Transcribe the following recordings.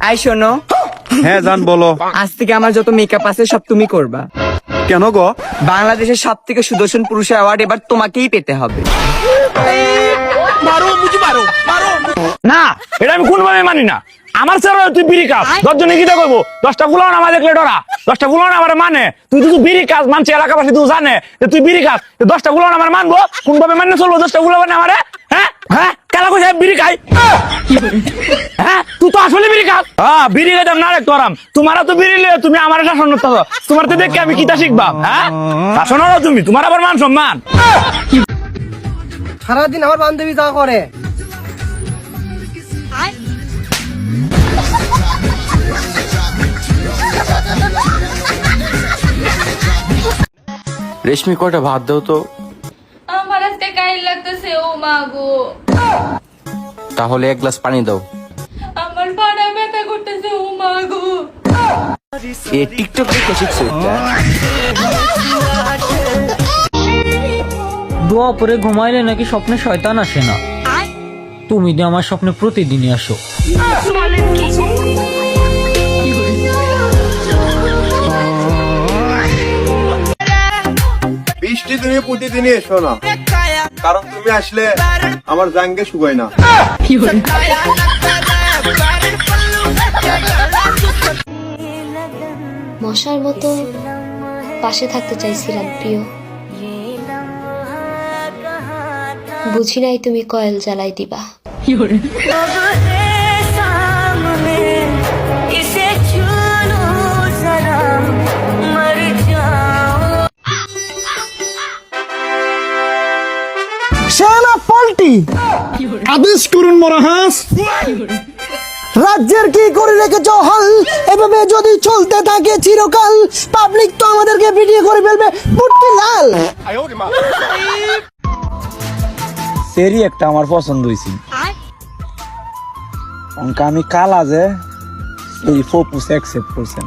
I শোনো, হ্যাঁ জান বলো। আজ থেকে আমার যত মেকআপ আছে সব তুমি করবা। কেন গো? বাংলাদেশের সব থেকে সুদর্শন পুরুষের অ্যাওয়ার্ড এবার তোমাকেই পেতে হবে। না, এটা আমি কোনভাবে মানি না। আমার স্যার তুই বিড়ি কাজ 10 জনে কি করবো? 10টা ফুলাও না আমার দেখলে ডরা, 10টা ফুলাও না আমার মানে। তুই তো বিড়ি কাজ মানছে, এলাকাবাসী তুই জানে যে তুই বিড়ি কাজ। 10টা ফুলাও না আমার মানবো, কোনভাবে মানলে চলবো? 10টা ফুলাও না আমারে, হ্যাঁ হ্যাঁ কেলা কইছে বিড়ি খাই? হ্যাঁ তুই তো আসলে বিড়ি খাস। হ্যাঁ বিড়ি খাইতাম না রে তোরাম। তোমারা তো বিড়ি লিয়ে তুমি আমার শাসন করতে, তোমার তো দেখে আমি কিতা শিখবা? হ্যাঁ শাসন হলো তুমি, তোমার আবার মান সম্মান। সারাদিন আমার বান্ধবী যা করে। রেশমি কয়টা ভাত দাও তো। আমার আজকে কাইল লাগতেছে ও মা গো। তাহলে 1 গ্লাস পানি দাও। আমার পাড়া ব্যথা করতেছে ও মা গো। এ টিকটক দেখে শিখছো এটা? দোয়া পরে ঘুমাইলে নাকি স্বপ্নে শয়তান আসে না। তুমি যে আমার স্বপ্নে প্রতিদিনই আসো। বৃষ্টি তুমি প্রতিদিনই এসো না, কারণ তুমি আসলে আমার জাঙ্গে শুকায় না। মশার মতো পাশে থাকতে চাইছিলাম প্রিয়, বুঝি নাই তুমি কয়েল জ্বালাই দিবা। সেনা পাল্টি আদেশ করুন মরাহাস। রাজ্যের কি করে রেখেছ হাল, এভাবে যদি চলতে থাকে চিরকাল পাবলিক তো আমাদেরকে ভিডিও করে ফেলবে পুটকি লাল। সেরি একটা আমার পছন্দ হয়েছে, অঙ্কা আমি কালা যে এই ফোপুস অ্যাকসেপ্ট করছেন।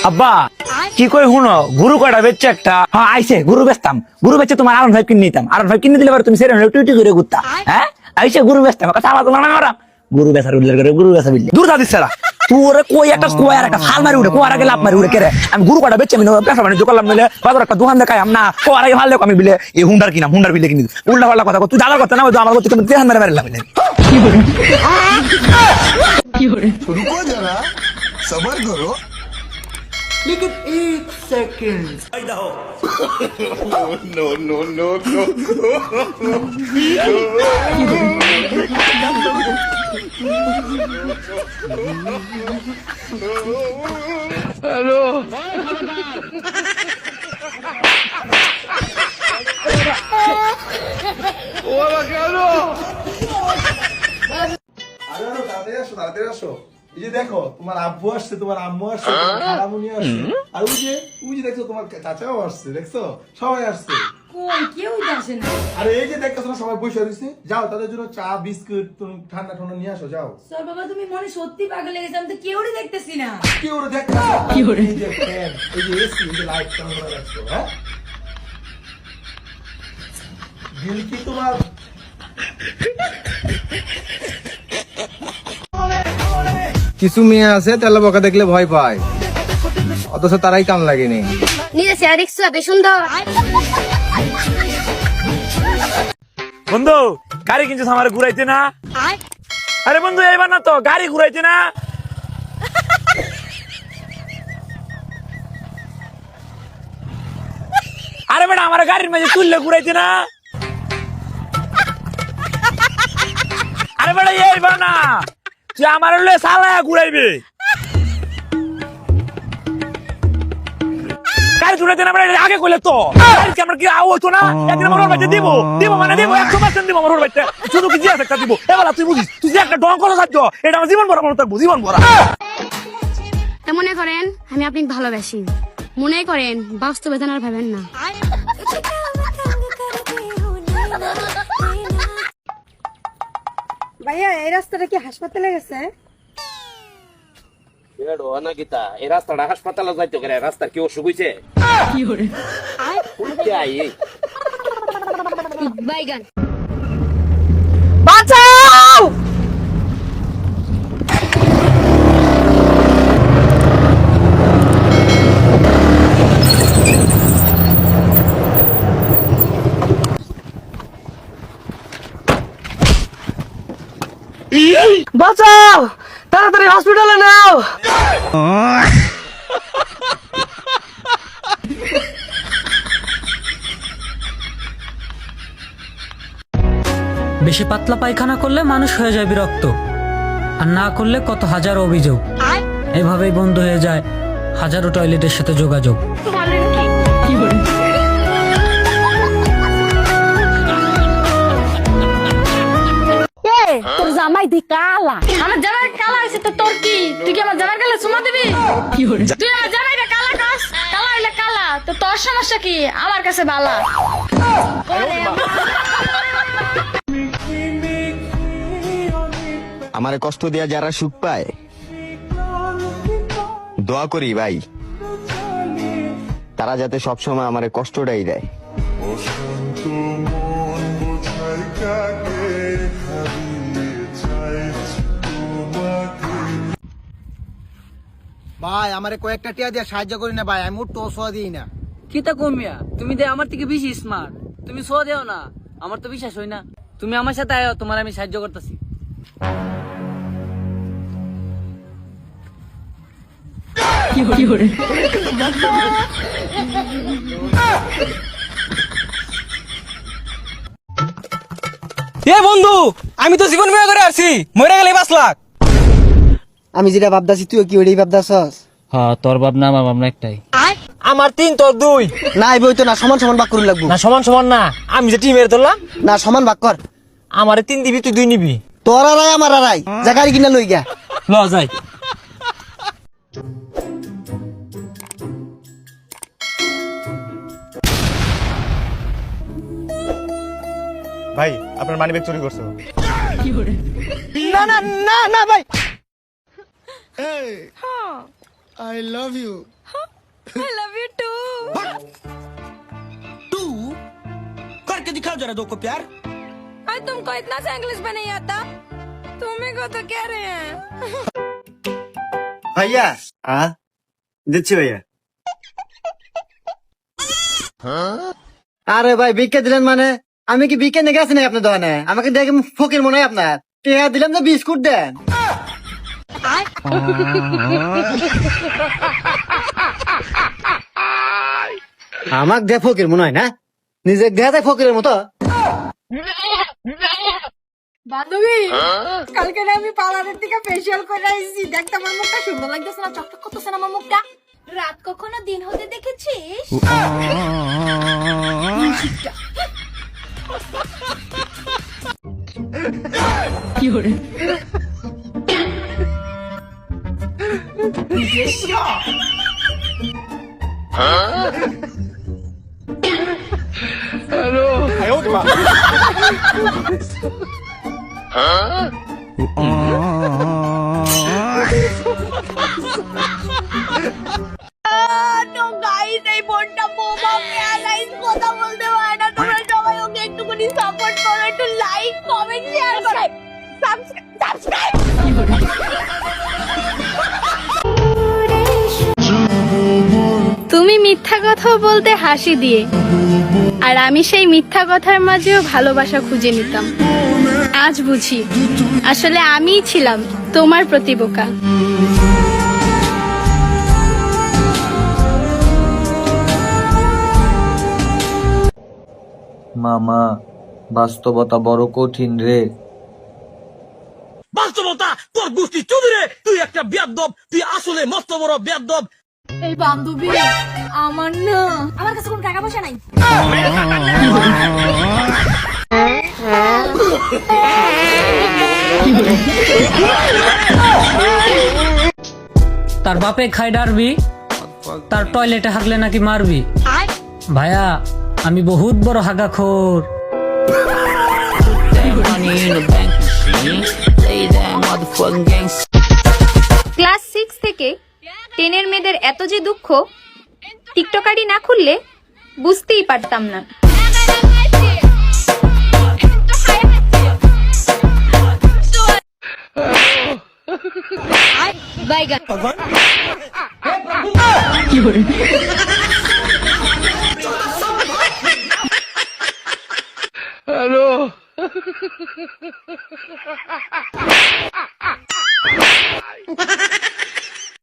আব্বা কি কই শুনো, গুরু কয়টা বেচছে একটা। হ্যাঁ আইসে গুরু বেচতাম, গুরু বেচছে তোমার আরন 5 কিনে নিতাম। আরন 5 কিনে দিলে পরে তুমি সেরে টুইটি করে ঘুরতা। হ্যাঁ আইসে গুরু বেচতাম, কথা আলাদা না ওরা গুরু বেচার উল্লেখ করে গুরু বেচা বিল্লি দূর দাদিস সারা তোরে কই একটা কোয়ার একটা ফাল মারি উঠে কোয়ার আগে লাভ মারি উঠে কেরে। আমি গুরু কয়টা বেচছে আমি ব্যবসা বাণিজ্য করলাম, নইলে বাজার একটা দোকান দেখাই আম না কোয়ার আগে ভালো আমি বিলে এই হুন্ডার কিনা হুন্ডার বিলে কিনি উল্টা পাল্টা কথা তুই দাদা কথা না আমার করতে তুমি দেহান মেরে মারিলাম। রুকো যারা, সবার করো। लेकिन एक second no no no no. Hello ওরা কেন? তাড়াতাড়ি আসো। এই যে দেখো তোমার আব্বু আসছে, তোমার আম্মু আসছে, তোমার খালামুনি আসছে, আর ওই যে দেখছো তোমার চাচাও আসছে, দেখছো সবাই আসছে। কই কেউই আসে না। আরে এই যে দেখছো না সবাই বসে রয়েছে, যাও তাদের জন্য চা বিস্কুট তুমি ঠান্ডা ঠান্ডা নিয়ে আসো যাও। স্যার বাবা তুমি মনে সত্যি পাগল হয়ে গেছে, আমি তো কেউই দেখতেছি না। কি ওরা দেখছো কি ওরে, এই যে ফ্যান, এই যে এসি, এই যে লাইট কেমন করে রাখছো? হ্যাঁ দিল কি তোমার কিছু মেয়ে আছে তেলা বকা দেখলে ভয় পায়, অথচ তারাই কান লাগেনি। নিজে চেহারা দেখছো এত সুন্দর। বন্ধু গাড়ি কিনছিস আমার ঘুরাইতে না? আরে বন্ধু এইবার না তো গাড়ি ঘুরাইতে না। আরে বেটা আমার গাড়ির মাঝে তুললে ঘুরাইতে না। আরে বেটা এইবার না তুই আমার সালায়া ঘুরাইবে। গাড়ি তুলে দেন আগে কইলে তো আমার কি হতো না? একদিন আমার বাচ্চা দিব দিব মানে দিব 100% দিব আমার বাচ্চা, শুধু কি জিয়া একটা দিব। এবার তুই বুঝিস তুই যে একটা ডং করা থাকতো এটা আমার জীবন ভরা মনে থাকবো, জীবন ভরা। তা মনে করেন আমি আপনাকে ভালোবাসি, মনে করেন বাস্তবে আর ভাবেন না। ভাইয়া এই রাস্তাটা কি হাসপাতালে গেছে? এই রাস্তাটা হাসপাতালে যাইতে গেলে রাস্তার কি অসুখ হয়েছে? বাইগান বাঁচাও! বাঁচাও, তাড়াতাড়ি হসপিটালে নাও। বেশি পাতলা পায়খানা করলে মানুষ হয়ে যায় বিরক্ত, আর না করলে কত হাজার অভিযোগ। এভাবেই বন্ধ হয়ে যায় হাজারো টয়লেটের সাথে যোগাযোগ। তোর জামাই দি কালা। আমার জামাই কালা হইছে তো তোর কি? তুই কি আমার জামাই কালা চুমা দিবি? তুই আমার জামাইটা কালা কাস, কালা হইলে কালা, তো তোর সমস্যা কি? আমার কাছে বালা। আমারে কষ্ট দিয়া যারা সুখ পায়, দোয়া করি ভাই তারা যাতে সবসময় আমারে কষ্টটাই দেয়। ভাই আমারে কয়েকটা টিয়া দিয়ে সাহায্য করি না ভাই, আমি তো সোয়া দিই না। কিতা কমিয়া তুমি দে আমার থেকে বেশি স্মার্ট, তুমি শো দেও না, আমার তো বিশ্বাস হয় না। তুমি আমার সাথে আয়, তোমার আমি সাহায্য করতেছি। এ বন্ধু, আমি তো জীবন বিমা করে আসছি, মরে গেলে 5 লাখ। আমি যেটা ভাবদাছি তুই কি ওইটাই ভাবদাছস? হ্যাঁ, তোর ভাবনা আমার ভাবনা একটাই। আমার 3 তোর 2। না এই বইতো না, সমান সমান ভাগ করে লাগবো। না সমান সমান না, আমি যে টিমের ধরলাম। না সমান ভাগ কর। আমারে 3 দিবি, তুই 2 নিবি। তোর আর আমার আর যা গাড়ি কিনা লই গা। ল যাই। ভাই আপনার মানি ব্যাগ চুরি করছো। না না না না ভাই। I love you. I love you too. करके दिखाओ जरा 2 को प्यार। आज तुमको इतना सा इंग्लिश में नहीं आता, तुम्हें को तो कह रहे हैं। ভাইয়া দিচ্ছি ভাইয়া। আরে ভাই ভিক্ষা দিলেন মানে? আমি কি ভিক্ষা নিয়ে গেছি না আপনার দোকানে? আমাকে দেখে ফকির মনে হয় আপনার? টিয়া দিলাম তো বিস্কুট দেন। আমাকে দেখ ফকির মনে হয় না? নিজে দেখা যায় ফকিরের মতো। বান্ধবী, কালকে না আমি পার্লারের থেকে ফেসিয়াল করে আইছি, দেখতে আমার মুখটা সুন্দর লাগতেছে না? চকচক করতেছে না আমার মুখটা? রাত কখনো দিন হতে দেখেছিস? কি হরে? তো গাইস, এই বোনটা বোমা প্যারালাইজ, কথা বলতে পারে না। তোমরা সবাই ওকে একটুখানি সাপোর্ট করো, একটু লাইক কমেন্ট শেয়ার করো, সাবস্ক্রাইব। তুমি মিথ্যা কথা বলতে হাসি দিয়ে, আর আমি সেই মিথ্যা কথার মাঝেও ভালোবাসা খুঁজে নিতাম। আজ বুঝি আসলে আমিই ছিলাম তোমার প্রতি বোকা। মামা, বাস্তবতা বড় কঠিন রে। বাস্তবতা তোর গোষ্ঠী চুদিরে, তুই একটা বেয়াদব, তুই আসলে মস্ত বড় বেয়াদব। এই বান্ধবী আমার না, আমার কাছে কোনো টাকা পয়সা নাই। তার বাপে খাই ডারবি, তার টয়লেটে হাগলে নাকি মারবি। ভাইয়া আমি বহুত বড় হাগাখোর। ক্লাস 6 থেকে 10 মেয়েদের এত যে দুঃখ, টিকটকারি না খুললে বুঝতেই পারতাম না। হ্যালো